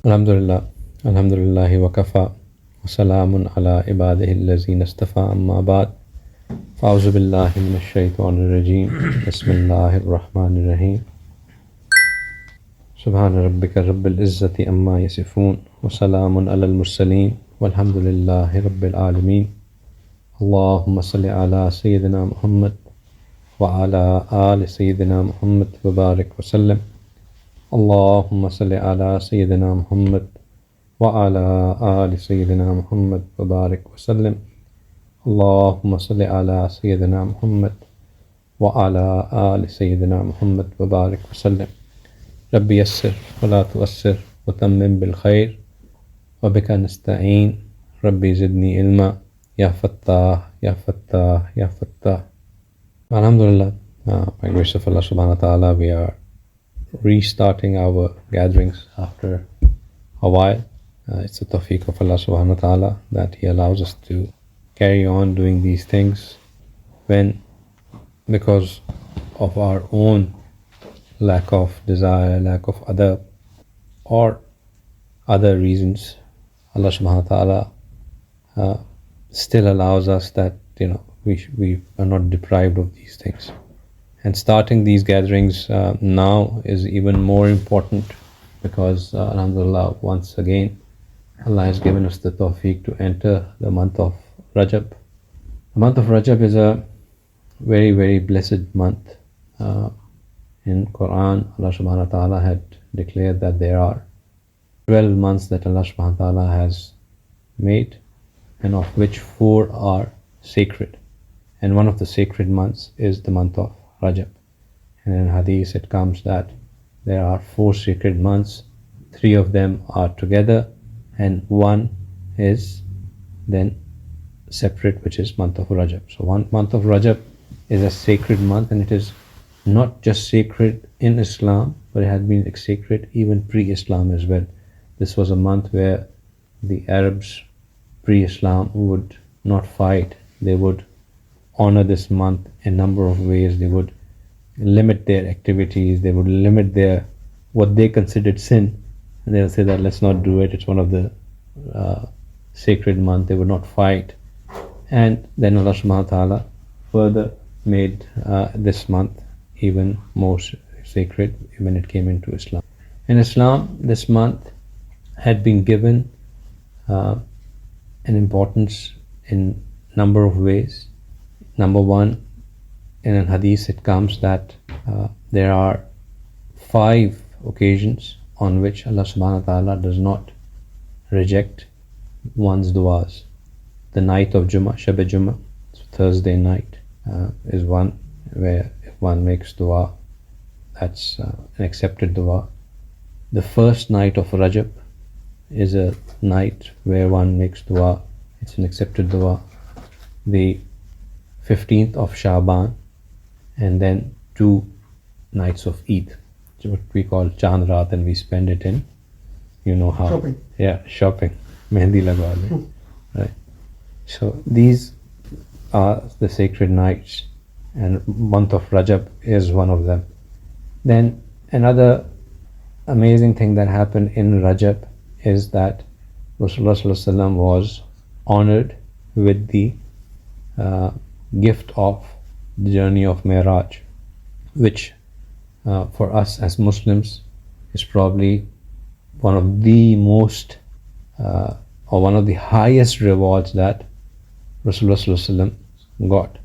Alhamdulillah, Alhamdulillahi wa kafa, wa salamun ala ibadihi allazina istafa, amma ba'd. Fa'auzu billahi minash shaitanir rajeem. Bismillahir rahmanir rahim. Subhana rabbika rabbil izzati amma yasifun, wa salamun ala al-mursaleen, walhamdulillahi rabbil alameen. Allahumma salli ala Sayyidina Muhammad wa ala ali Sayyidina Muhammad wa barik wa sallim. Allahumma salli ala Sayyidina Muhammad wa ala ali Sayyidina Muhammad wa barik wa sallim. Allahumma salli ala Sayyidina Muhammad wa ala ali Sayyidina Muhammad wa barik wa sallim. Rabbi yassir wa la tuassir wa tammim bil khair wa bika nasta'een. Rabbi zidni ilma ya fattah ya fattah ya fattah. Alhamdulillah, by grace of Allah subhanahu wa ta'ala, we are restarting our gatherings after a while. It's the tawfiq of Allah subhanahu wa ta'ala that He allows us to carry on doing these things when, because of our own lack of desire, lack of adab, or other reasons, Allah subhanahu wa ta'ala still allows us that, we are not deprived of these things. And starting these gatherings now is even more important because, alhamdulillah, once again, Allah has given us the tawfiq to enter the month of Rajab. The month of Rajab is a very, very blessed month. In Quran, Allah subhanahu wa ta'ala had declared that there are 12 months that Allah subhanahu wa ta'ala has made, and of which 4 are sacred. And one of the sacred months is the month of Rajab. And in Hadeeth it comes that there are 4 sacred months, 3 of them are together, and 1 is then separate, which is month of Rajab. So one month of Rajab is a sacred month, and it is not just sacred in Islam, but it had been sacred even pre-Islam as well. This was a month where the Arabs pre-Islam would not fight. They would honor this month in a number of ways. They would limit their activities. They would limit their what they considered sin, and they'll say that let's not do it. It's one of the sacred month. They would not fight. And then Allah subhanahu wa ta'ala further made this month even more sacred when it came into Islam. In Islam, this month had been given an importance in number of ways. Number one, in an hadith it comes that there are 5 occasions on which Allah subhanahu wa ta'ala does not reject one's du'as. The night of Jummah, Shab Jummah, Thursday night, is one where if one makes du'a, that's an accepted du'a. The first night of Rajab is a night where one makes du'a, it's an accepted du'a. The 15th of Shaban, and then 2 nights of Eid, what we call Chand Raat, and we spend it in, how. Shopping. Yeah, shopping. Mehndi lagwa le. Right. So these are the sacred nights, and month of Rajab is one of them. Then another amazing thing that happened in Rajab is that Rasulullah sallallahu alaihi wasallam was honored with the gift of the journey of Mi'raj, which for us as Muslims is probably one of the most or one of the highest rewards that Rasulullah sallallahu alaihi wasallam got,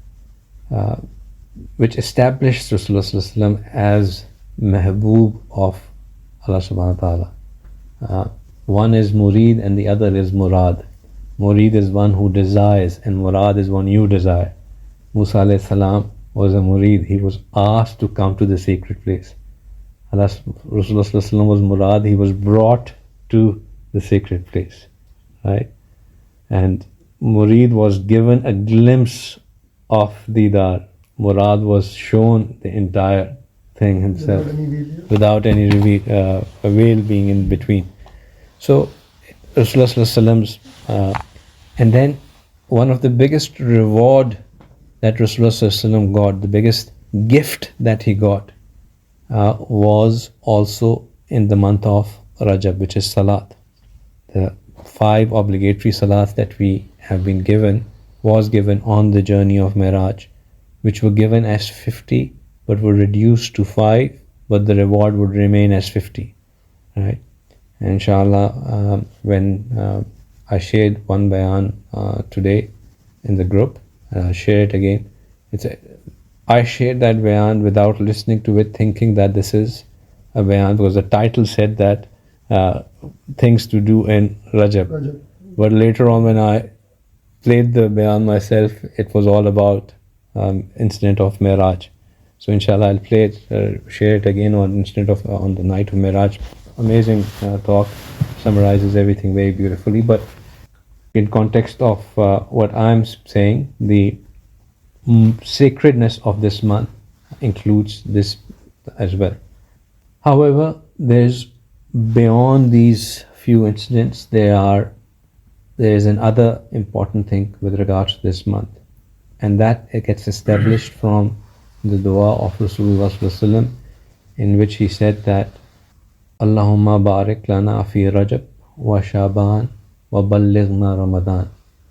which established Rasulullah sallallahu alaihi wasallam as Mehboob of Allah subhanahu wa ta'ala. One is Murid and the other is Murad. Murid is one who desires, and Murad is one you desire. Musa alayhi salam was a Murid. He was asked to come to the sacred place. Rasulullah sallallahu alaihi wasallam was Murad. He was brought to the sacred place, right? And Murid was given a glimpse of Didar. Murad was shown the entire thing himself without any veil being in between. So Rasulullah sallallahu alaihi wasallam's and then one of the biggest reward that Rasulullah sallallahu alaihi wasallam got, the biggest gift that he got, was also in the month of Rajab, which is Salat. The 5 obligatory Salats that we have been given was given on the journey of Miraj, which were given as 50 but were reduced to 5, but the reward would remain as 50. Right? And inshallah, when I shared one bayan today in the group, I'll share it again. I shared that bayan without listening to it, thinking that this is a bayan because the title said that things to do in Rajab. But later on, when I played the bayan myself, it was all about incident of Miraj. So inshallah, I'll play it, share it again on the night of Miraj. Amazing talk, summarizes everything very beautifully. But in context of what I'm saying, the sacredness of this month includes this as well. However, there's beyond these few incidents, there is another important thing with regards to this month, and that it gets established from the dua of Rasulullah sallallahu alaihi wasallam, in which he said that Allahumma barik lana fi Rajab wa Shaban wa ballighna Ramadan.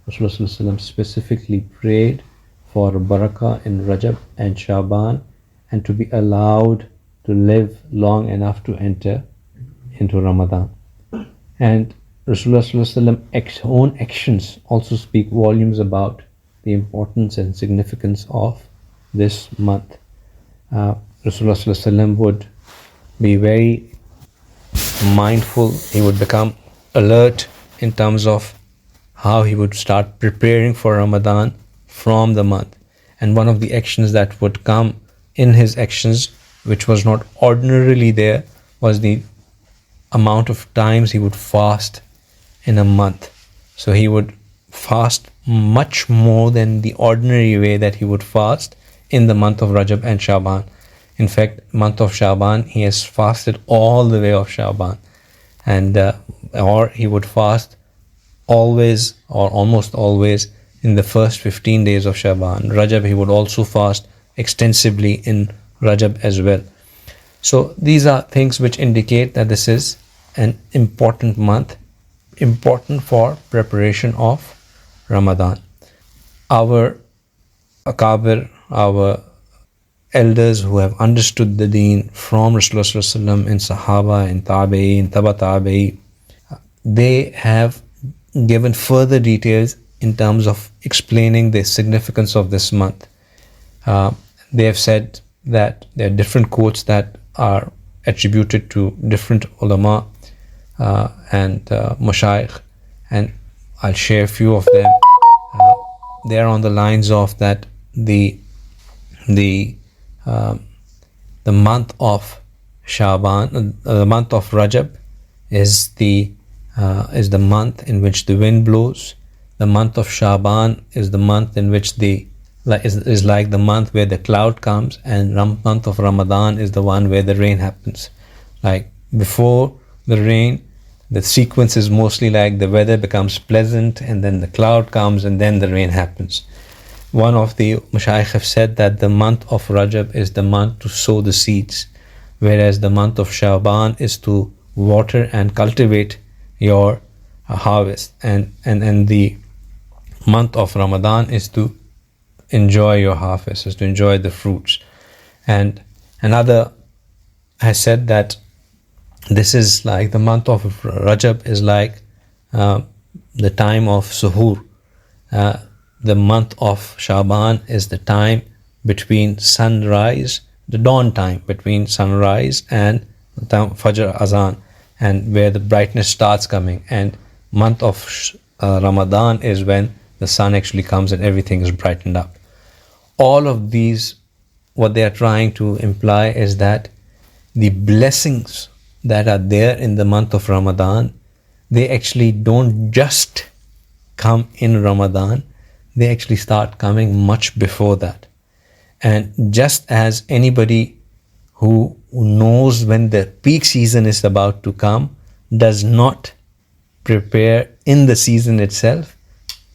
Rasulullah sallallahu alaihi wasallam specifically prayed for barakah in Rajab and Shaban, and to be allowed to live long enough to enter into Ramadan. And Rasulullah sallallahu alaihi wasallam's own actions also speak volumes about the importance and significance of this month. Rasulullah sallallahu alaihi wasallam would be very mindful. He would become alert in terms of how he would start preparing for Ramadan from the month. And one of the actions that would come in his actions, which was not ordinarily there, was the amount of times he would fast in a month. So he would fast much more than the ordinary way that he would fast in the month of Rajab and Shaban. In fact, month of Shaban, he has fasted all the way of Shaban, and or he would fast always or almost always in the first 15 days of Shaban. Rajab, he would also fast extensively in Rajab as well. So these are things which indicate that this is an important month, important for preparation of Ramadan. Our Akabir, our elders who have understood the deen from Rasulullah sallallahu alaihi wasallam, in Sahaba, in Tabi'i, in Taba Tabi'i, they have given further details in terms of explaining the significance of this month. They have said that there are different quotes that are attributed to different ulama and mashayikh, and I'll share a few of them. They are on the lines of that the month of Shaban, the month of Rajab is the month in which the wind blows. The month of Shaban is the month in which is like the month where the cloud comes, and month of Ramadan is the one where the rain happens. Like before the rain, the sequence is mostly like the weather becomes pleasant, and then the cloud comes, and then the rain happens. One of the mashayikh have said that the month of Rajab is the month to sow the seeds, whereas the month of Shaban is to water and cultivate your harvest, and the month of Ramadan is to enjoy your harvest, is to enjoy the fruits. And another has said that this is like the month of Rajab is like the time of suhoor. The month of Shaban is the time between sunrise, the dawn time between sunrise and Fajr Azan, and where the brightness starts coming. And month of Ramadan is when the sun actually comes and everything is brightened up. All of these, what they are trying to imply is that the blessings that are there in the month of Ramadan, they actually don't just come in Ramadan, they actually start coming much before that. And just as anybody who knows when the peak season is about to come does not prepare in the season itself,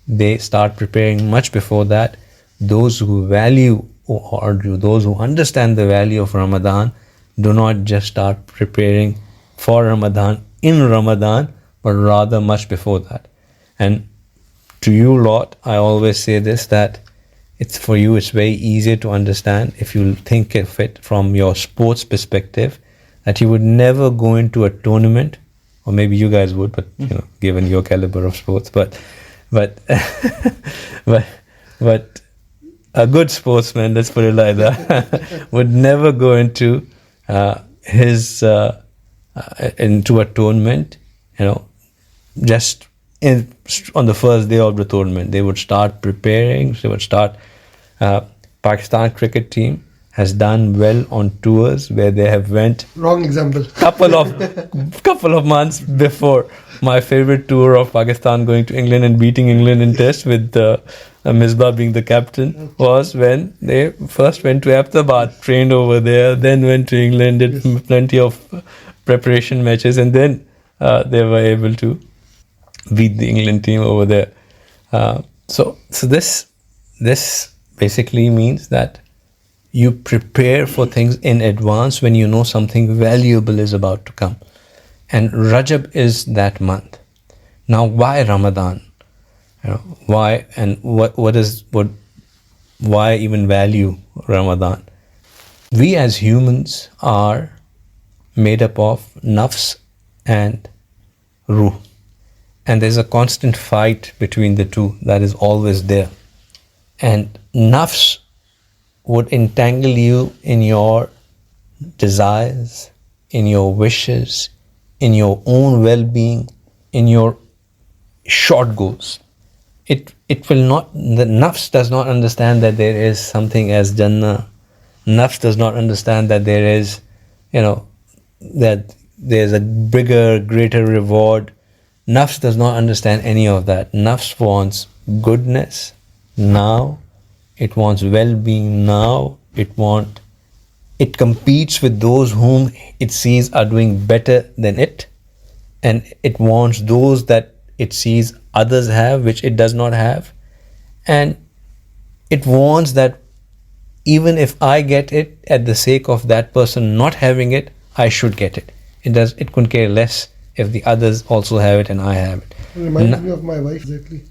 they start preparing much before that. Those who value or those who understand the value of Ramadan do not just start preparing for Ramadan in Ramadan, but rather much before that. And to you lot, I always say this, that it's for you, it's very easier to understand if you think of it from your sports perspective, that you would never go into a tournament, or maybe you guys would, but you know, given your caliber of sports, but but a good sportsman, let's put it like that, would never go into into a tournament, you know, just on the first day of the tournament. They would start preparing. They would start. Pakistan cricket team has done well on tours where they have went. Wrong example. couple of months before. My favorite tour of Pakistan going to England and beating England in Test with Misbah being the captain was when they first went to Ahmedabad, trained over there, then went to England, did plenty of preparation matches, and then they were able to beat the England team over there. So this basically means that you prepare for things in advance when you know something valuable is about to come. And Rajab is that month. Now, why Ramadan? You know, why, and why even value Ramadan? We as humans are made up of nafs and ruh. And there's a constant fight between the two that is always there. And nafs would entangle you in your desires, in your wishes, in your own well-being, in your short goals. It will not, the nafs does not understand that there is something as Jannah. Nafs does not understand that there is, you know, that there's a bigger, greater reward. Nafs does not understand any of that. Nafs wants goodness now. It wants well-being now. It competes with those whom it sees are doing better than it. And it wants those that it sees others have, which it does not have. And it wants that even if I get it at the sake of that person not having it, I should get it. It couldn't care less if the others also have it and I have it. It reminds me of my wife, exactly.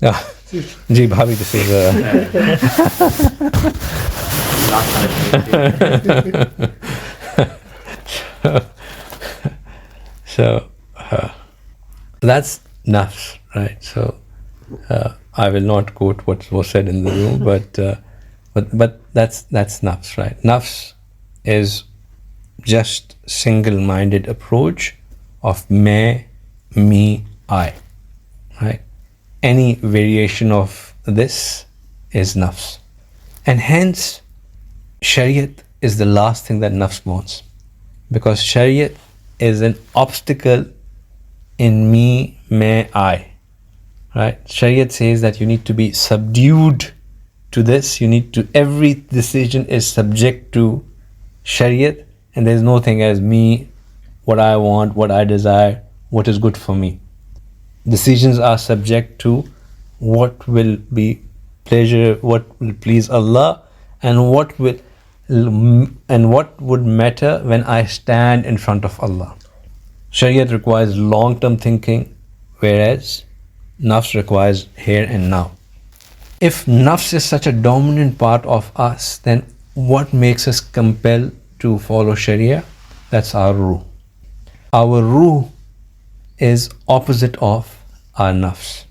Ji, Bhabhi, this is so that's nafs, right? So I will not quote what was said in the room, but that's nafs, right? Nafs is just single-minded approach of me, I, right? Any variation of this is nafs. And hence, Shariat is the last thing that nafs wants. Because Shariat is an obstacle in me, I, right? Shariat says that you need to be subdued to this. Every decision is subject to Shariat, and there's no thing as me, what I want, what I desire, what is good for me. Decisions are subject to what will be pleasure, what will please Allah, and what would matter when I stand in front of Allah. Shariat requires long-term thinking, whereas nafs requires here and now. If nafs is such a dominant part of us, then what makes us compelled to follow Sharia? That's our ruh. Our ruh is opposite of our nafs.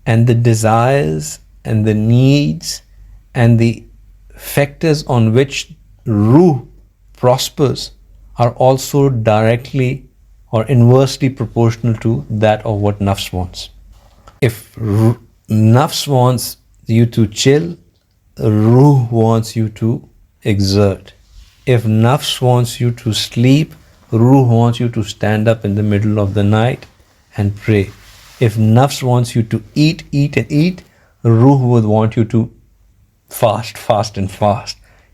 And the desires and the needs and the factors on which ruh prospers are also directly or inversely proportional to that of what nafs wants. If nafs wants you to chill, ruh wants you to exert. If nafs wants you to sleep, ruh wants you to stand up in the middle of the night and pray. If nafs wants you to eat, ruh would want you to fast.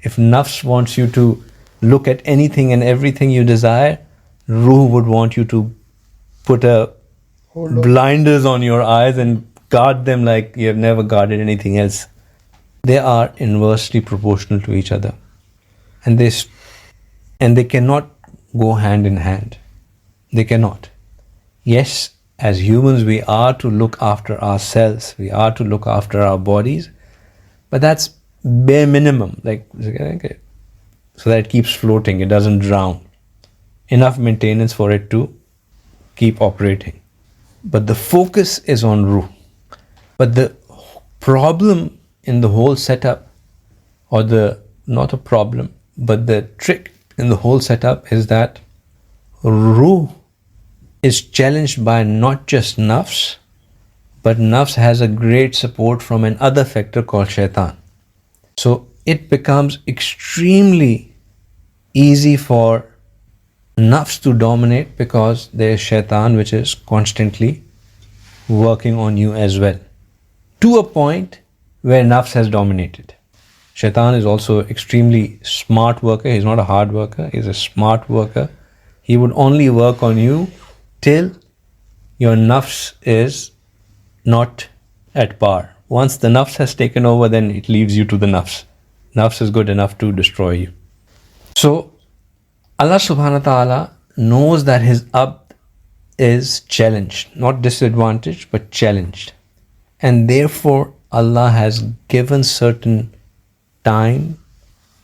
If nafs wants you to look at anything and everything you desire, ruh would want you to put blinders on your eyes and guard them like you have never guarded anything else. They are inversely proportional to each other. And they cannot go hand in hand. They cannot. Yes, as humans, we are to look after ourselves, we are to look after our bodies, but that's bare minimum, like, okay, so that it keeps floating, it doesn't drown. Enough maintenance for it to keep operating. But the focus is on ruh. But the problem in the whole setup, or not a problem, but the trick in the whole setup is that ruh is challenged by not just nafs, but nafs has a great support from another factor called shaitan. So it becomes extremely easy for nafs to dominate because there is shaitan which is constantly working on you as well, to a point where nafs has dominated. Shaitan is also extremely smart worker. He's not a hard worker, he's a smart worker. He would only work on you till your nafs is not at par. Once the nafs has taken over, then it leaves you to the nafs. Nafs is good enough to destroy you. So Allah subhanahu wa ta'ala knows that his abd is challenged, not disadvantaged, but challenged. And therefore Allah has given certain time,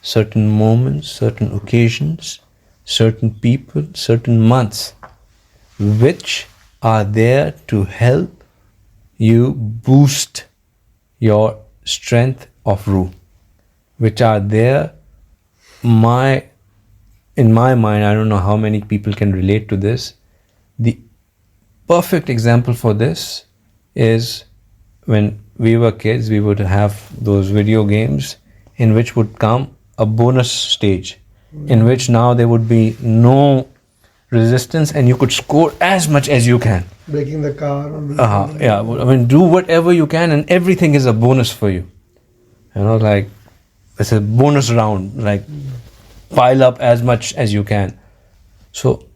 certain moments, certain occasions, certain people, certain months, which are there to help you boost your strength of ruh, which are there. In my mind, I don't know how many people can relate to this. The perfect example for this is when we were kids, we would have those video games in which would come a bonus stage, in which now there would be no resistance and you could score as much as you can. Breaking the car. Yeah, I mean, do whatever you can and everything is a bonus for you. You know, like, it's a bonus round, like, pile up as much as you can. So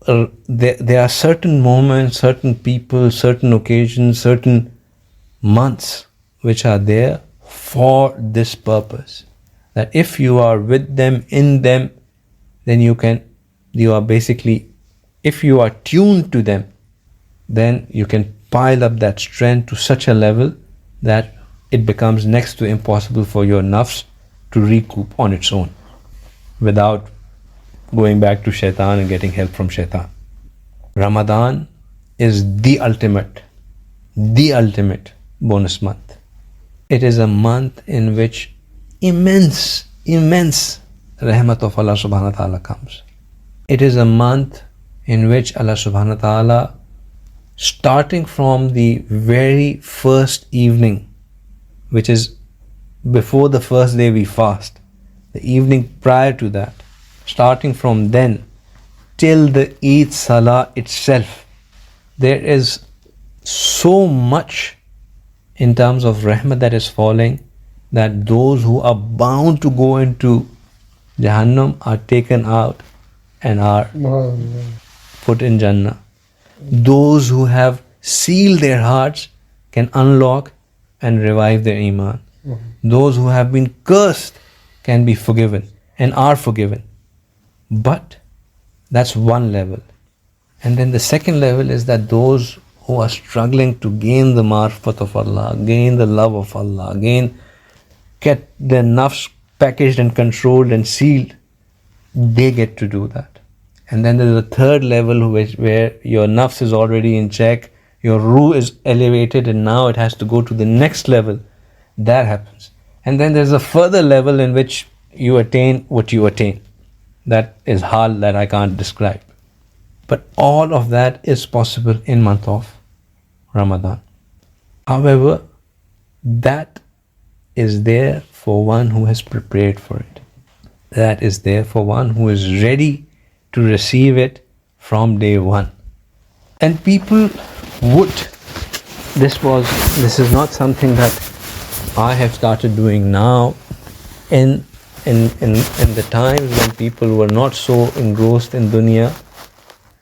there are certain moments, certain people, certain occasions, certain months which are there for this purpose. That if you are with them, in them, then you are basically, if you are tuned to them, then you can pile up that strength to such a level that it becomes next to impossible for your nafs to recoup on its own without going back to shaitan and getting help from shaitan. Ramadan is the ultimate bonus month. It is a month in which immense rahmat of Allah subhanahu wa ta'ala comes. It is a month in which Allah subhanahu wa ta'ala, starting from the very first evening, which is before the first day we fast, the evening prior to that, starting from then till the Eid Salah itself, there is so much in terms of rahmah that is falling, that those who are bound to go into Jahannam are taken out and are put in Jannah. Those who have sealed their hearts can unlock and revive their iman. Those who have been cursed can be forgiven and are forgiven. But that's one level. And then the second level is that those who are struggling to gain the marifat of Allah, gain the love of Allah, get their nafs packaged and controlled and sealed, they get to do that. And then there's a third level where your nafs is already in check, your ruh is elevated, and now it has to go to the next level. That happens. And then there's a further level in which you attain what you attain. That is hal that I can't describe. But all of that is possible in month of Ramadan. However, that is there for one who has prepared for it. That is there for one who is ready to receive it from day one. And people would, this is not something that I have started doing now. In the times when people were not so engrossed in dunya,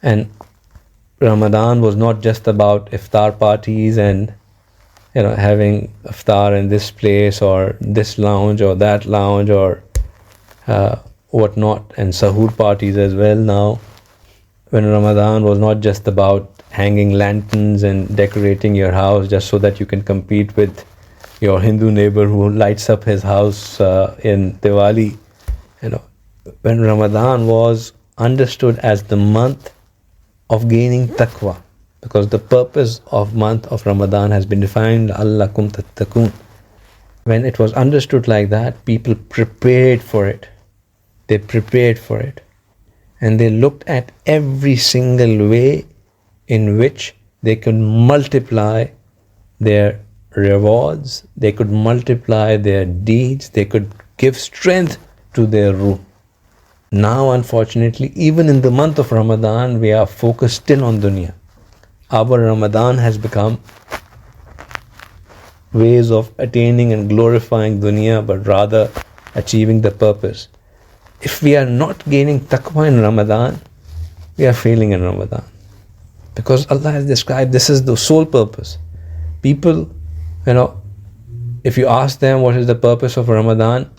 and Ramadan was not just about iftar parties and having iftar in this place or this lounge or that lounge or whatnot, and sahur parties as well. Now, when Ramadan was not just about hanging lanterns and decorating your house just so that you can compete with your Hindu neighbor who lights up his house in Diwali. When Ramadan was understood as the month of gaining taqwa, because the purpose of month of Ramadan has been defined, Allakum tattaqun. When it was understood like that, people prepared for it. They prepared for it. And they looked at every single way in which they could multiply their rewards, they could multiply their deeds, they could give strength to their ruh. Now, unfortunately, even in the month of Ramadan, we are focused still on dunya. Our Ramadan has become ways of attaining and glorifying dunya, but rather achieving the purpose. If we are not gaining taqwa in Ramadan, we are failing in Ramadan. Because Allah has described this is the sole purpose. People, if you ask them what is the purpose of Ramadan,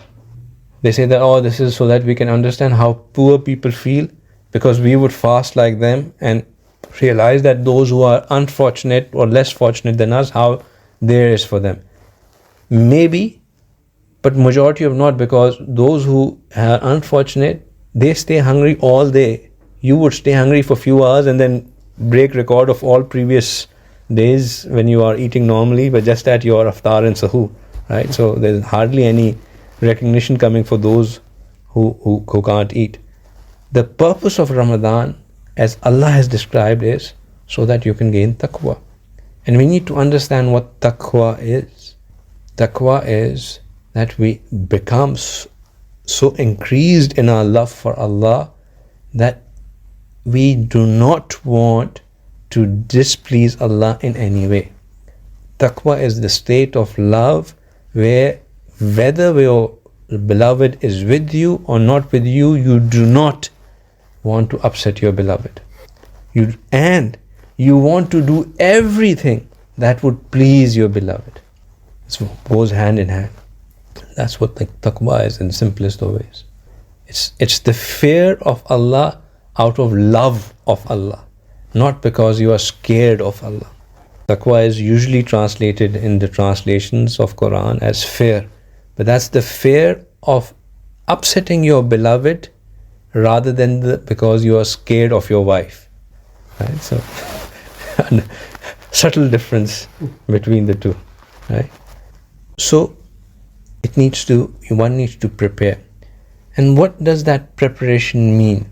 they say that, this is so that we can understand how poor people feel, because we would fast like them and realize that those who are unfortunate or less fortunate than us, how there is for them. Maybe, but majority of not, because those who are unfortunate, they stay hungry all day. You would stay hungry for few hours and then break record of all previous days when you are eating normally, but just at your iftar and sahur, right? So there's hardly any recognition coming for those who can't eat. The purpose of Ramadan, as Allah has described, is so that you can gain taqwa. And we need to understand what taqwa is. Taqwa is that we become so increased in our love for Allah that we do not want to displease Allah in any way. Taqwa is the state of love where whether your beloved is with you or not with you, you do not want to upset your beloved. You want to do everything that would please your beloved. It goes hand in hand. That's what taqwa is in the simplest of ways. It's the fear of Allah out of love of Allah, not because you are scared of Allah. Taqwa is usually translated in the translations of Quran as fear, but that's the fear of upsetting your beloved rather than because you are scared of your wife. Right? So, subtle difference between the two. Right? So, one needs to prepare. And what does that preparation mean?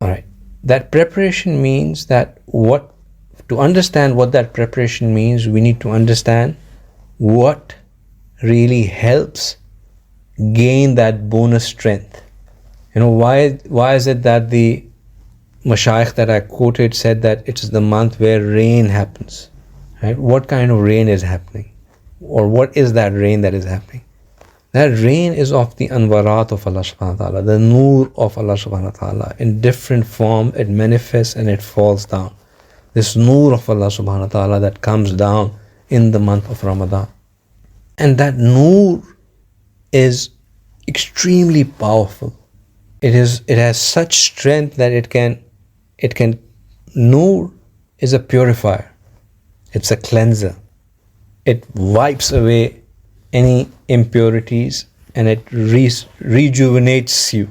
Alright, that preparation means that to understand what that preparation means, we need to understand what really helps gain that bonus strength. Why is it that the mashayikh that I quoted said that it is the month where rain happens? Right? What kind of rain is happening? Or what is that rain that is happening? That rain is of the anwarat of Allah subhanahu wa ta'ala, the noor of Allah subhanahu wa ta'ala. In different form, it manifests and it falls down. This noor of Allah subhanahu wa ta'ala that comes down in the month of Ramadan. And that noor is extremely powerful. It has such strength that it can noor is a purifier. It's a cleanser. It wipes away any impurities and it rejuvenates you.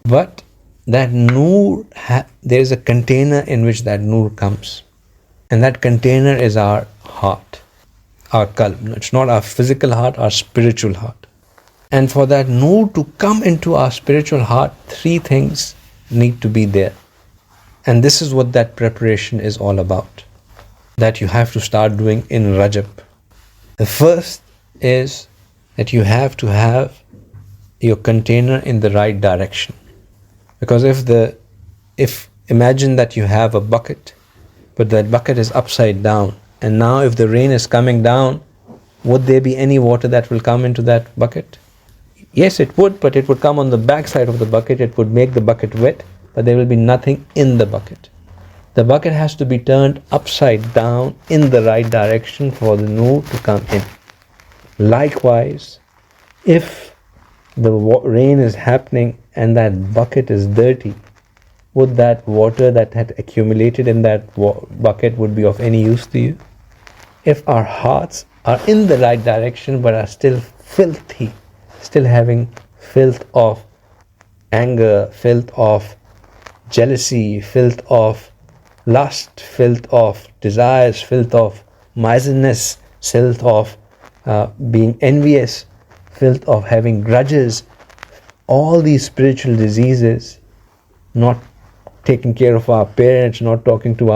But that noor, there is a container in which that noor comes. And that container is our heart, our qalb. It's not our physical heart, our spiritual heart. And for that noor to come into our spiritual heart, 3 things need to be there. And this is what that preparation is all about, that you have to start doing in Rajab. The first is that you have to have your container in the right direction. Because if imagine that you have a bucket, but that bucket is upside down, and now if the rain is coming down, would there be any water that will come into that bucket? Yes, it would, but it would come on the back side of the bucket. It would make the bucket wet, but there will be nothing in the bucket. The bucket has to be turned upside down in the right direction for the noor to come in. Likewise, if the rain is happening and that bucket is dirty, would that water that had accumulated in that bucket would be of any use to you? If our hearts are in the right direction but are still filthy, still having filth of anger, filth of jealousy, filth of lust, filth of desires, filth of miserliness, filth of being envious, filth of having grudges, all these spiritual diseases, not taking care of our parents, not talking to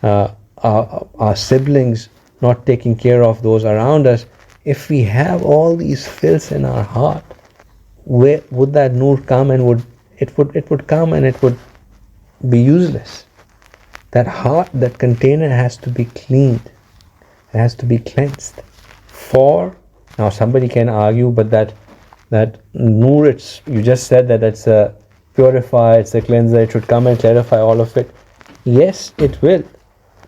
our siblings, not taking care of those around us. If we have all these filths in our heart, where would that nur come? And it would come and it would be useless. That heart, that container has to be cleaned. It has to be cleansed. Now somebody can argue, but that nur, you just said that it's a purifier, it's a cleanser, it should come and clarify all of it. Yes, it will.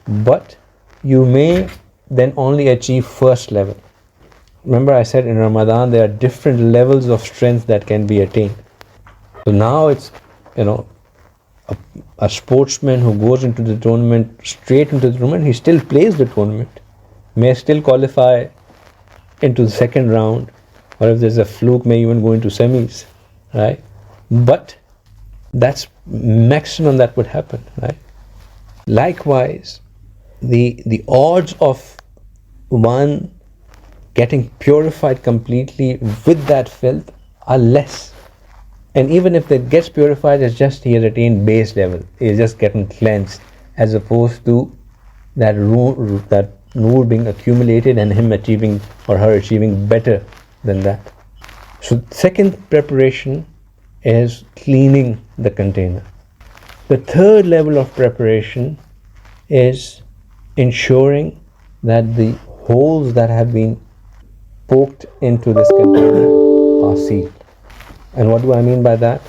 But you may then only achieve first level. Remember I said in Ramadan there are different levels of strength that can be attained. So now it's, a sportsman who goes into the tournament, straight into the tournament, he still plays the tournament, may still qualify into the second round, or if there's a fluke, may even go into semis, right? But that's maximum that would happen, right? Likewise, the odds of one getting purified completely with that filth are less. And even if it gets purified, it's just he has attained base level. He is just getting cleansed, as opposed to that nur being accumulated and him achieving or her achieving better than that. So second preparation is cleaning the container. The third level of preparation is ensuring that the holes that have been poked into this container are sealed. And what do I mean by that?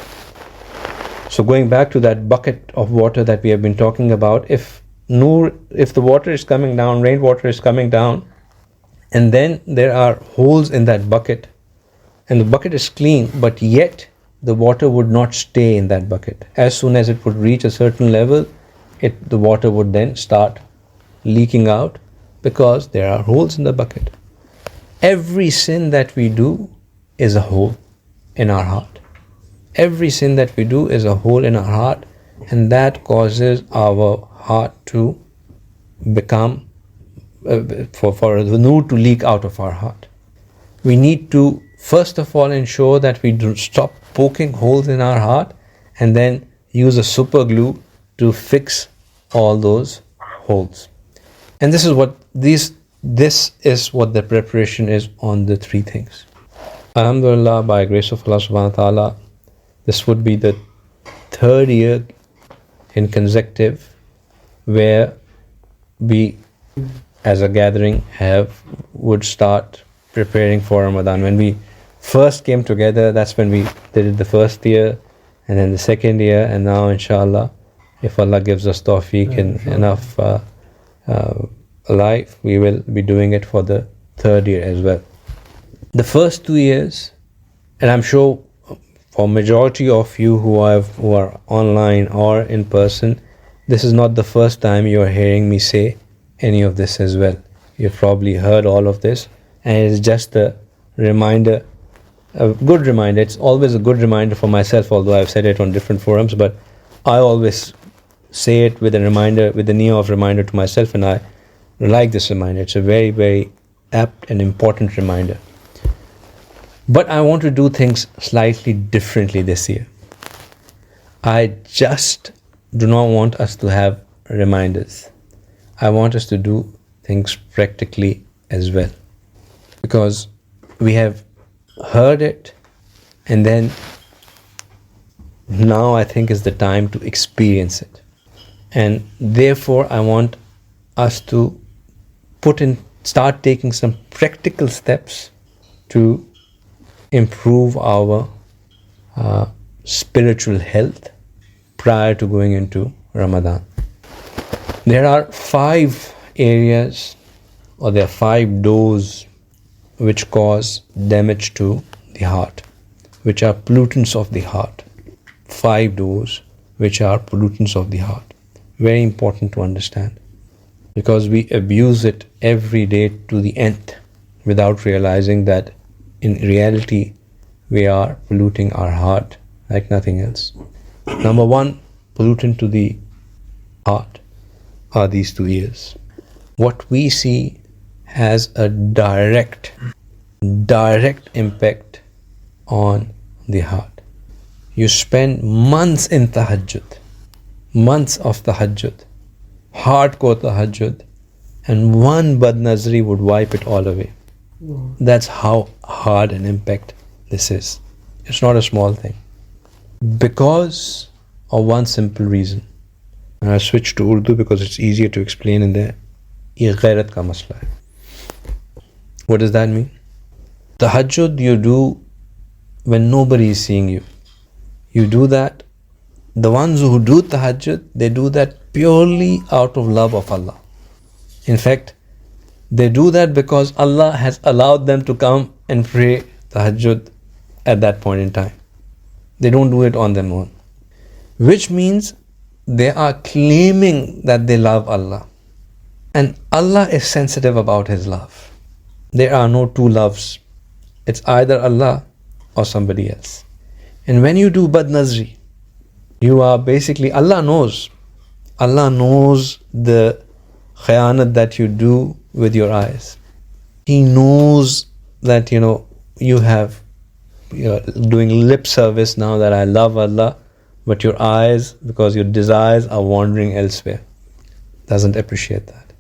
So going back to that bucket of water that we have been talking about, if the water is coming down, rainwater is coming down, and then there are holes in that bucket, and the bucket is clean, but yet the water would not stay in that bucket. As soon as it would reach a certain level, the water would then start leaking out because there are holes in the bucket. Every sin that we do is a hole in our heart. Every sin that we do is a hole in our heart, and that causes our heart to become, for the nur to leak out of our heart. We need to first of all ensure that we do stop poking holes in our heart and then use a super glue to fix all those holes. And this is what the preparation is on the three things. Alhamdulillah, by grace of Allah subhanahu wa ta'ala, this would be the third year in consecutive where we as a gathering would start preparing for Ramadan. When we first came together, that's when we did it the first year, and then the second year, and now inshallah, if Allah gives us tawfiq and enough life, we will be doing it for the third year as well. The first 2 years, and I'm sure for majority of you who are online or in person, this is not the first time you are hearing me say any of this as well. You've probably heard all of this, and it's just a reminder, a good reminder. It's always a good reminder for myself, although I've said it on different forums, but I always say it with a reminder, with the nia of reminder to myself, and I like this reminder. It's a very, very apt and important reminder. But I want to do things slightly differently this year. I just do not want us to have reminders. I want us to do things practically as well. Because we have heard it, and then now I think is the time to experience it. And therefore I want us to start taking some practical steps to improve our spiritual health prior to going into Ramadan. There are 5 areas, or there are 5 doors which cause damage to the heart, which are pollutants of the heart. 5 doors which are pollutants of the heart. Very important to understand, because we abuse it every day to the nth without realizing that in reality we are polluting our heart like nothing else. Number one pollutant to the heart are these two ears. What we see has a direct impact on the heart. You spend months in tahajjud, months of tahajjud, hardcore tahajjud, and one badnazri would wipe it all away. That's how hard an impact this is. It's not a small thing. Because of one simple reason. And I switched to Urdu because it's easier to explain in there. Ye ghairat ka masla hai. What does that mean? Tahajjud you do when nobody is seeing you. You do that. The ones who do tahajjud, they do that purely out of love of Allah. In fact, they do that because Allah has allowed them to come and pray tahajjud at that point in time. They don't do it on their own. Which means they are claiming that they love Allah. And Allah is sensitive about His love. There are no two loves. It's either Allah or somebody else. And when you do badnazri, you are basically, Allah knows the khayanat that you do with your eyes. He knows that, you're doing lip service now that I love Allah, but your eyes, because your desires are wandering elsewhere, doesn't appreciate that.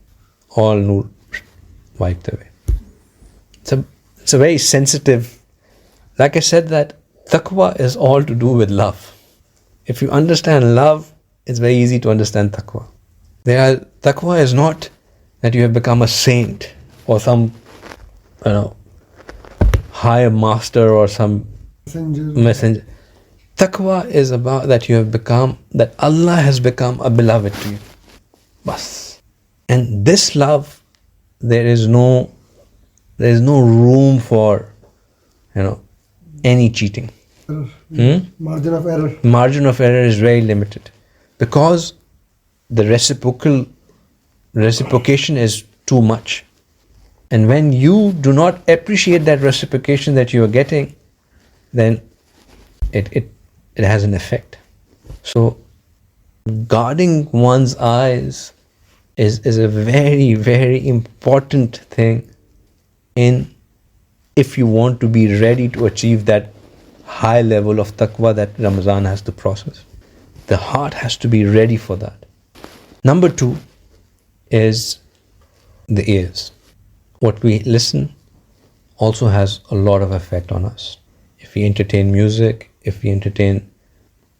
All nur wiped away. It's a very sensitive, like I said, that taqwa is all to do with love. If you understand love, it's very easy to understand taqwa. Taqwa is not that you have become a saint or some, higher master or some messenger. Taqwa is about that you have become, that Allah has become a beloved to you. Bas. And this love, there is no room for, any cheating. Margin of error. Margin of error is very limited because the reciprocation is too much. And when you do not appreciate that reciprocation that you are getting, then it has an effect. So guarding one's eyes is a very, very important thing if you want to be ready to achieve that high level of taqwa that Ramadan has to process. The heart has to be ready for that. Number two is the ears. What we listen also has a lot of effect on us. If we entertain music, if we entertain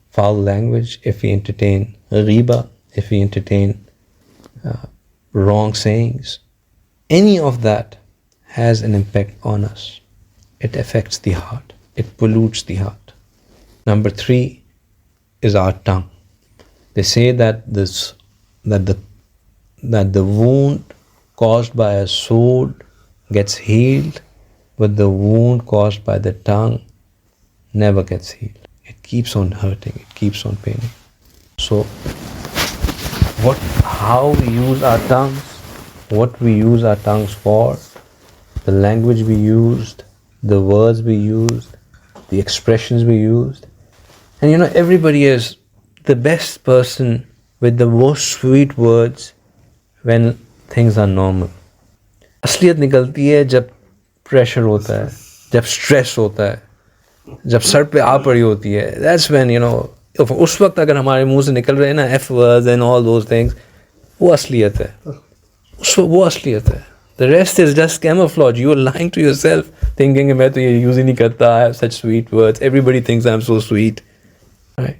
foul language, if we entertain ghiba, if we entertain wrong sayings, any of that has an impact on us. It affects the heart. It pollutes the heart. Number three is our tongue. They say that the wound caused by a sword gets healed, but the wound caused by the tongue never gets healed. It keeps on hurting. It keeps on paining. So, how we use our tongues, what we use our tongues for, the language we used, the words we used, the expressions we used. And everybody is the best person with the most sweet words when things are normal. असलियत निकलती है जब pressure होता है, जब stress होता है, जब सर पे आ पड़ी होती है. That's when, उस वक्त अगर हमारे मुंह से निकल रहे हैं ना F words and all those things, वो असलियत है. वो असलियत है. The rest is just camouflage. You are lying to yourself, thinking मैं तो ये use ही नहीं करता. I have such sweet words. Everybody thinks I'm so sweet. Right?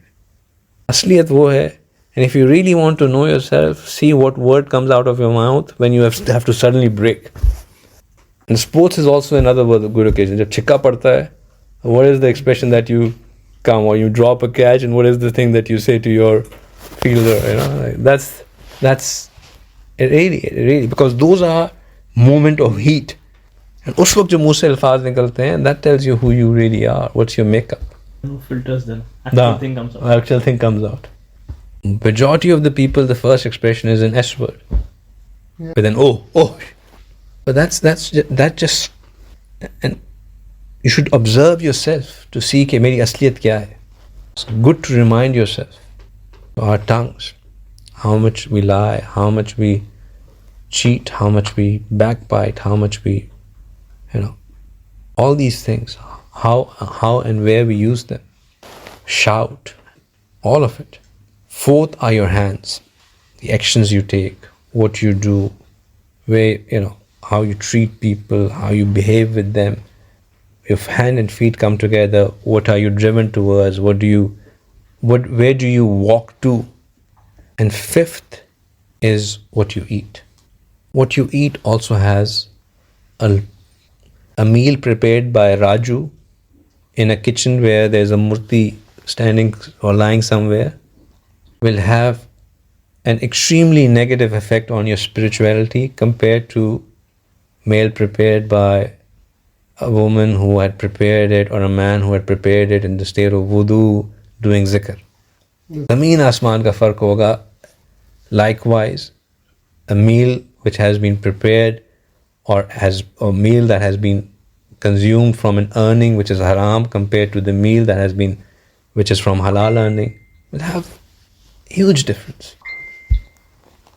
असलियत वो है. And if you really want to know yourself, see what word comes out of your mouth when you have to suddenly break. And sports is also another good occasion. जब छिक्का पड़ता है, what is the expression that you come, or you drop a catch, and what is the thing that you say to your fielder? That's it really, because those are moment of heat. And उस वक्त जो मुंह से अल्फाज निकलते हैं, that tells you who you really are, what's your makeup. No filters then. Actual thing comes out. Actual thing comes out. Majority of the people, the first expression is an S word. Yeah. With an oh. But that just, and you should observe yourself to see कि मेरी असलियत क्या है. It's good to remind yourself, our tongues, how much we lie, how much we cheat, how much we backbite, how much we, all these things, how and where we use them. Shout, all of it. Fourth are your hands, the actions you take, what you do, where, how you treat people, how you behave with them. If hand and feet come together, what are you driven towards? Where do you walk to? And fifth is what you eat. What you eat also has a meal prepared by Raju in a kitchen where there's a murti standing or lying somewhere, will have an extremely negative effect on your spirituality compared to meal prepared by a woman who had prepared it or a man who had prepared it in the state of wudu doing zikr. Zameen asman ka fark hoga. Likewise, a meal which has been prepared or has a meal that has been consumed from an earning which is haram compared to the meal which is from halal earning will have huge difference.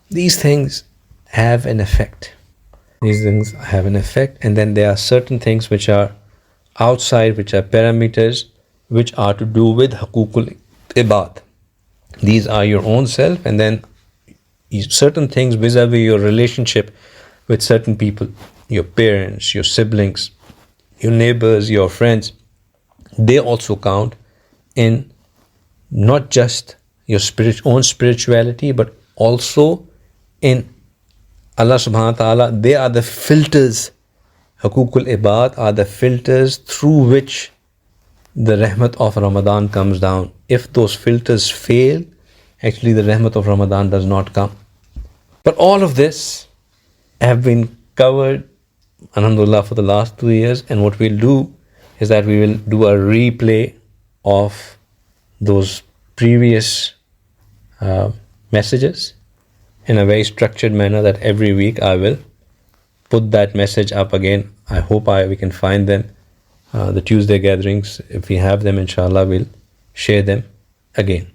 These things have an effect. And then there are certain things which are outside, which are parameters, which are to do with haqooqul ibad. These are your own self, and then certain things vis-a-vis your relationship with certain people, your parents, your siblings, your neighbors, your friends. They also count in not just your own spirituality, but also in Allah subhanahu wa ta'ala. They are the filters. Haqooqul ibad are the filters through which the rahmat of Ramadan comes down. If those filters fail, actually the rahmat of Ramadan does not come. But all of this have been covered, alhamdulillah, for the last 2 years. And what we'll do is that we will do a replay of those previous messages in a very structured manner, that every week I will put that message up again. I hope we can find them. The Tuesday gatherings, if we have them, inshallah, we'll share them again.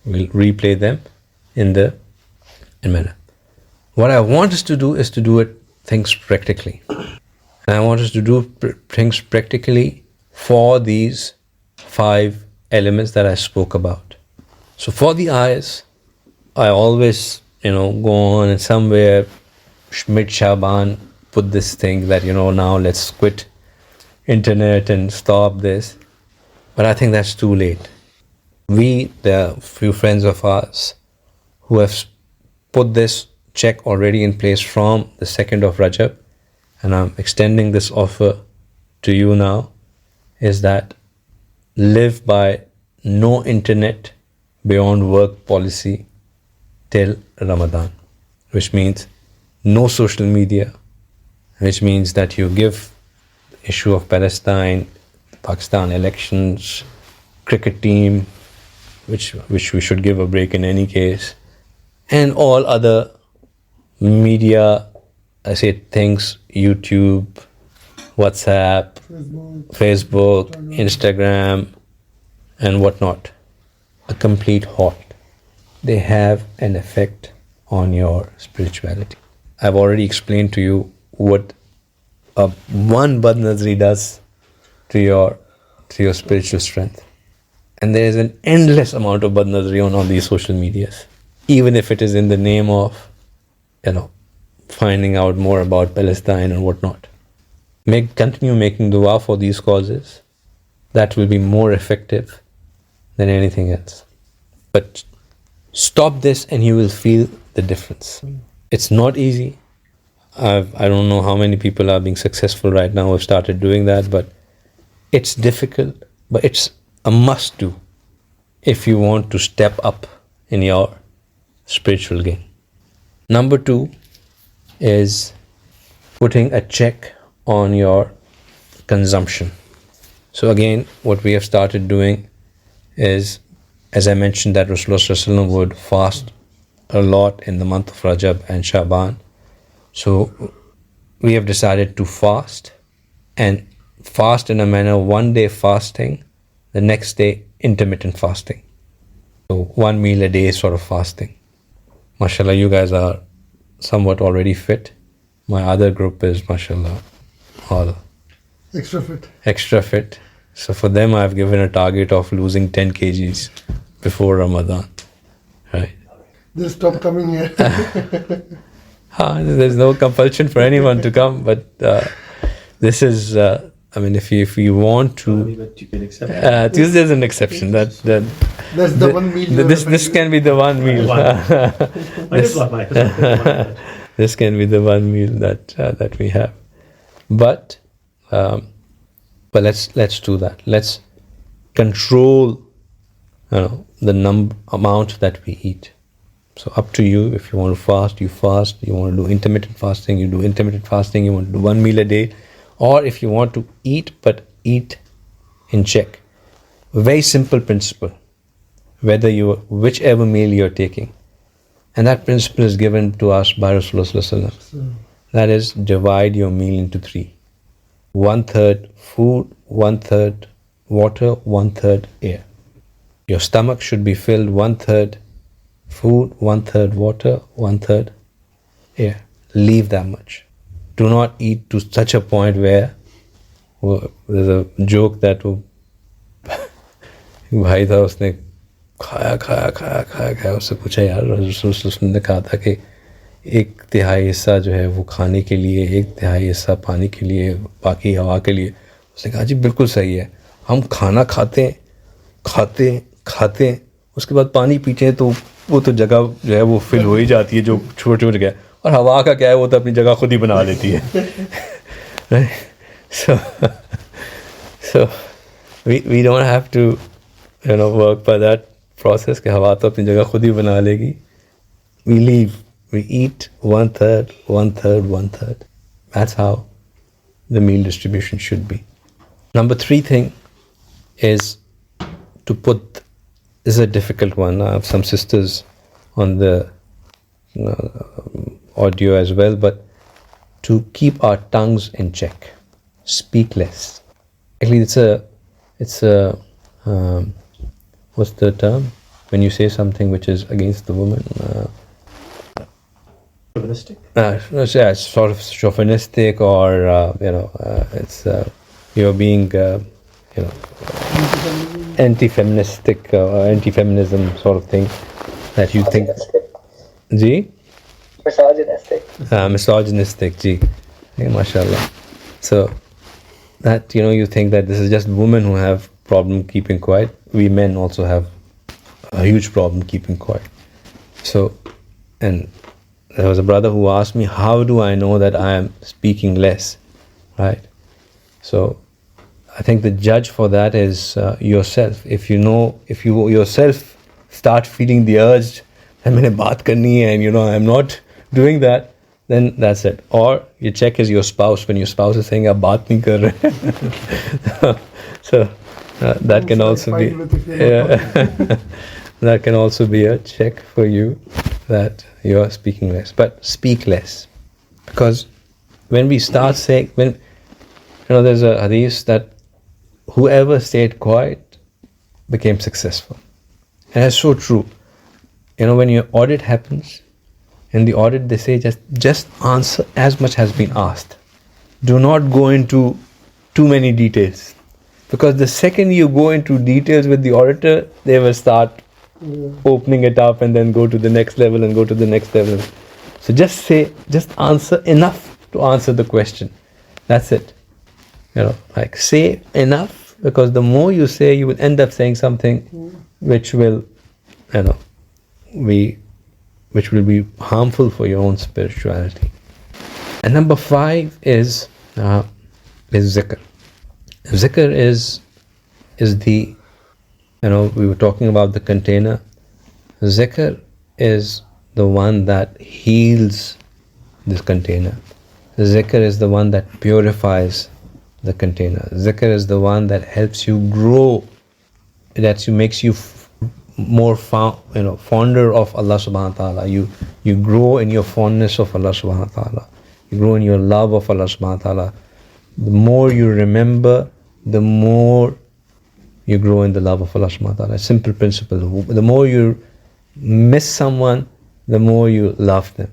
We'll replay them in manner. What I want us to do is to do things practically. And I want us to do things practically for these 5 elements that I spoke about. So for the eyes, I always, go on and somewhere mid-Shaban put this thing that, now let's quit internet and stop this. But I think that's too late. There are a few friends of ours who have put this check already in place from the 2nd of Rajab, and I'm extending this offer to you now, is that live by no internet beyond work policy till Ramadan, which means no social media, which means that you give the issue of Palestine, Pakistan elections, cricket team, which we should give a break in any case, and all other media, things, YouTube, WhatsApp, Facebook, Instagram, and whatnot. A complete halt. They have an effect on your spirituality. I've already explained to you what one bad nazari does to your spiritual strength. And there is an endless amount of bad nazari on all these social medias, even if it is in the name of, finding out more about Palestine and whatnot. Continue making dua for these causes. That will be more effective than anything else. But stop this and you will feel the difference. It's not easy. I don't know how many people are being successful right now who have started doing that, but it's difficult, but it's a must do if you want to step up in your spiritual game. Number 2 is putting a check on your consumption. So again, what we have started doing is as I mentioned, that Rasulullah would fast a lot in the month of Rajab and Shaban. So we have decided to fast, and fast in a manner, one day fasting, the next day intermittent fasting. So 1 meal a day sort of fasting. MashaAllah, you guys are somewhat already fit. My other group is, MashaAllah, all extra fit. So for them, I've given a target of losing 10 kgs before Ramadan. Right? They'll stop coming here. There's no compulsion for anyone to come, but this is, if you want to, Tuesday is an exception. That's the one meal. This can be the one meal. This can be the one meal that we have. But let's do that. Let's control, the amount that we eat. So up to you. If you want to fast, you fast. You want to do intermittent fasting, you do intermittent fasting. You want to do 1 meal a day. Or if you want to eat, but eat in check. Very simple principle. Whichever meal you're taking. And that principle is given to us by Rasulullah. That is, divide your meal into 3. 1/3 food, 1/3 water, 1/3 air. Your stomach should be filled 1/3 food, 1/3 water, 1/3 air. Leave that much. Do not eat to such a point where there's a joke that भाई था उसने खाया उससे पूछा यार रसूल ने कहा था कि 1/3 हिस्सा जो है वो खाने के लिए, 1/3 हिस्सा पानी के लिए, बाकी हवा के लिए. उसने कहा जी बिल्कुल सही है, हम खाना खाते हैं उसके बाद पानी पीते हैं तो वो तो जगह जो है वो फिल हो ही जाती है जो छोटे गया, और हवा का क्या है वो तो अपनी जगह खुद ही बना लेती है. So we don't have to work by that process कि हवा तो अपनी जगह खुद ही बना लेगी. We eat 1/3, 1/3, 1/3. That's how the meal distribution should be. Number 3 thing is to put, this is a difficult one. I have some sisters on the audio as well, but to keep our tongues in check. Speak less. Actually, it's a what's the term? When you say something which is against the woman. Chauvinistic? Yeah, it's sort of chauvinistic, or it's you're being anti-feministic or anti-feminism sort of thing that you think. Ji? Misogynistic, ji. Yeah, mashallah. So that you think that this is just women who have problem keeping quiet. We men also have a huge problem keeping quiet. So, and there was a brother who asked me, how do I know that I am speaking less, right? So I think the judge for that is yourself. If you yourself start feeling the urge that maine baat karni hai, and I'm not doing that, then that's it. Or you check is your spouse, when your spouse is saying aap baat nahi kar rahe. So that can also be that can also be a check for you that you are speaking less. But speak less, because when we start saying, there's a hadith that whoever stayed quiet became successful, and that's so true. When your audit happens, in the audit they say just answer as much has been asked. Do not go into too many details, because the second you go into details with the auditor, they will start opening it up and then go to the next level and go to the next level. So just answer enough to answer the question. That's it. Say enough, because the more you say, you will end up saying something which will be harmful for your own spirituality. And number 5 is zikr. Zikr is the, we were talking about the container. Zikr is the one that heals this container. Zikr is the one that purifies the container. Zikr is the one that helps you grow, makes you more fonder of Allah subhanahu wa ta'ala. You grow in your fondness of Allah subhanahu wa ta'ala. You grow in your love of Allah subhanahu wa ta'ala. The more you remember, the more you grow in the love of Allah subhanahu wa ta'ala. Simple principle. The more you miss someone, the more you love them.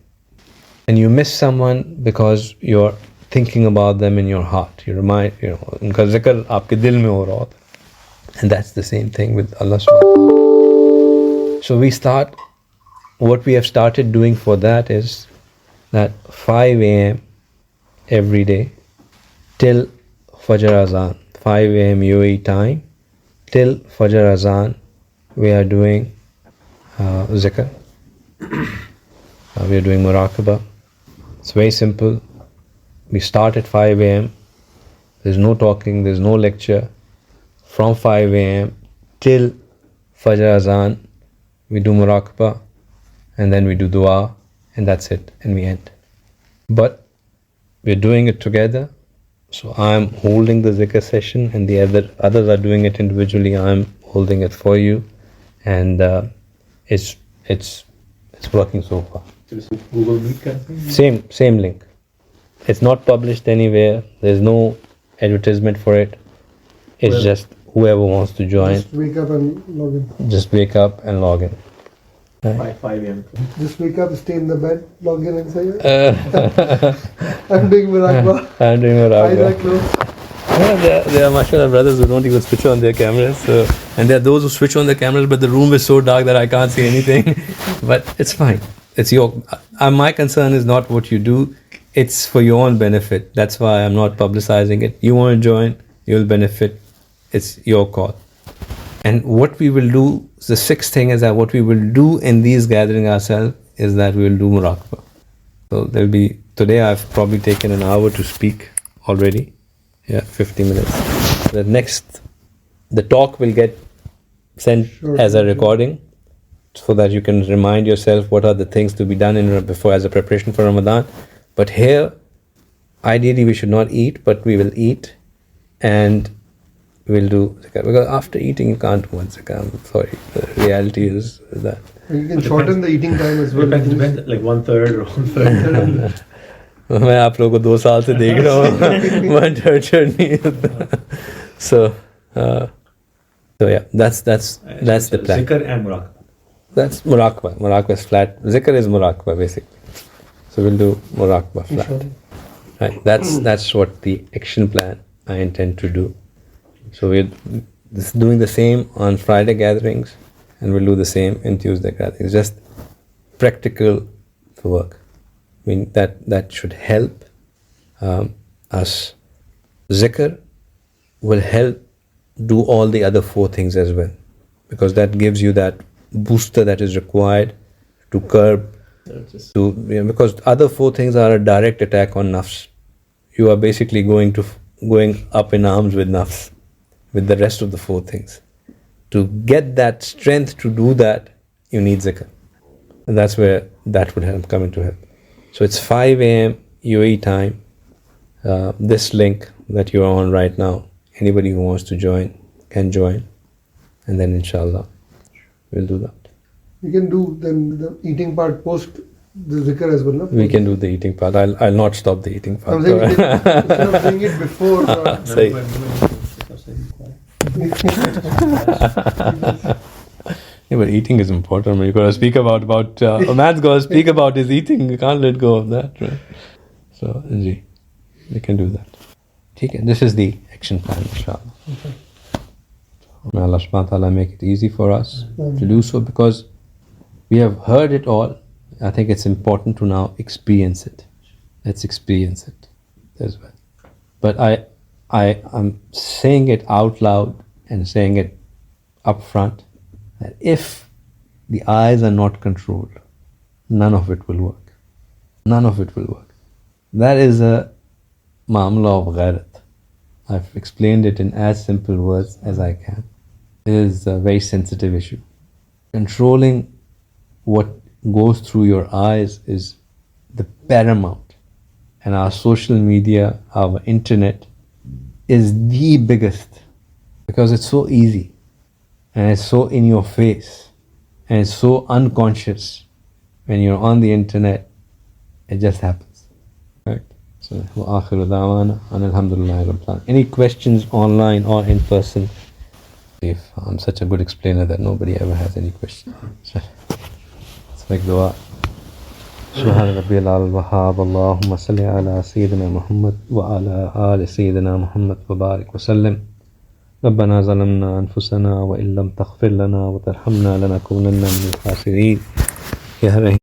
And you miss someone because you're thinking about them in your heart. You remind, unka zikr aapke dil mein ho raha hota. And that's the same thing with Allah subhanahu wa ta'ala. So what we have started doing for that is that 5 a.m. every day till Fajr Azan, 5 a.m. UAE time till Fajr Azan, we are doing zikr. We are doing muraqabah. It's very simple. We start at 5 a.m. There's no talking, there's no lecture. From 5 a.m. till Fajr Azan, we do muraqabah, and then we do dua, and that's it, and we end. But we're doing it together. So I'm holding the zikr session, and the others are doing it individually. I'm holding it for you, and it's working so far. Google Meet kind of thing? Same link. It's not published anywhere. There's no advertisement for it. It's just whoever wants to join. Just wake up and log in. Just wake up and log in. 5 a.m. Just wake up, stay in the bed, log in and say, I'm doing muraqabah. I'm doing Eyes are muraqabah. closed. There are mashallah brothers who don't even switch on their cameras. And there are those who switch on their cameras, but the room is so dark that I can't see anything. But it's fine. It's my concern is not what you do. It's for your own benefit. That's why I'm not publicizing it. You want to join, you'll benefit. It's your call. And what we will do, the sixth thing is that what we will do in these gatherings ourselves is that we will do muraqabah. So today I've probably taken an hour to speak already. 50 minutes. The talk will get sent as a recording so that you can remind yourself what are the things to be done before as a preparation for Ramadan. But here, ideally we should not eat, but we will eat and we'll do zakah. Because after eating you can't do one zakah. I'm sorry. The reality is that. You can shorten the eating time as well. Depends, like 1/3 or 1/3. मैं आप लोगों को 2 साल से देख रहा हूँ 1/3 नहीं होता. So yeah, that's the plan. Zikr and muraqabah. That's muraqabah. Muraqabah is flat. Zikr is muraqabah basically. So we'll do muraqabah flat. Right. That's what the action plan I intend to do. So we're doing the same on Friday gatherings, and we'll do the same in Tuesday gatherings. Just practical work. I mean that should help us. Zikr will help do all the other 4 things as well, because that gives you that booster that is required to curb. Because other 4 things are a direct attack on nafs. You are basically going up in arms with nafs, with the rest of the 4 things. To get that strength to do that, you need zikr. And that's where that would come into help. So it's 5 a.m. UAE time. This link that you're on right now, anybody who wants to join can join. And then inshallah, we'll do that. You can do then the eating part post the zikr as well, no? We can do the eating part. I'll not stop the eating part. I'm saying instead of doing it before. Say. Yeah, but eating is important. You got to speak about a man's got to speak about his eating. You can't let go of that, right? So, we can do that. Okay, this is the action plan, inshallah. May Allah subhanahu wa ta'ala make it easy for us to do so, because we have heard it all. I think it's important to now experience it. Let's experience it as well. But I'm saying it out loud and saying it up front, that if the eyes are not controlled, none of it will work. None of it will work. That is a ma'amla of ghairat. I've explained it in as simple words as I can. It is a very sensitive issue. Controlling what goes through your eyes is the paramount. And our social media, our internet is the biggest, because it's so easy and it's so in your face. And it's so unconscious. When you're on the internet, it just happens. Right? So, وآخر دعوانا أن الحمد لله رب العالمين. Any questions online or in person? If I'm such a good explainer that nobody ever has any questions. So, let's make dua. سبحان ربي الأعلى الوهاب اللهم صل على سيدنا محمد وعلى آل سيدنا محمد وبارك وسلم. ربنا ظلمنا أنفسنا وإن لم تغفر لنا وترحمنا لنكونن من الخاسرين. يا رحيم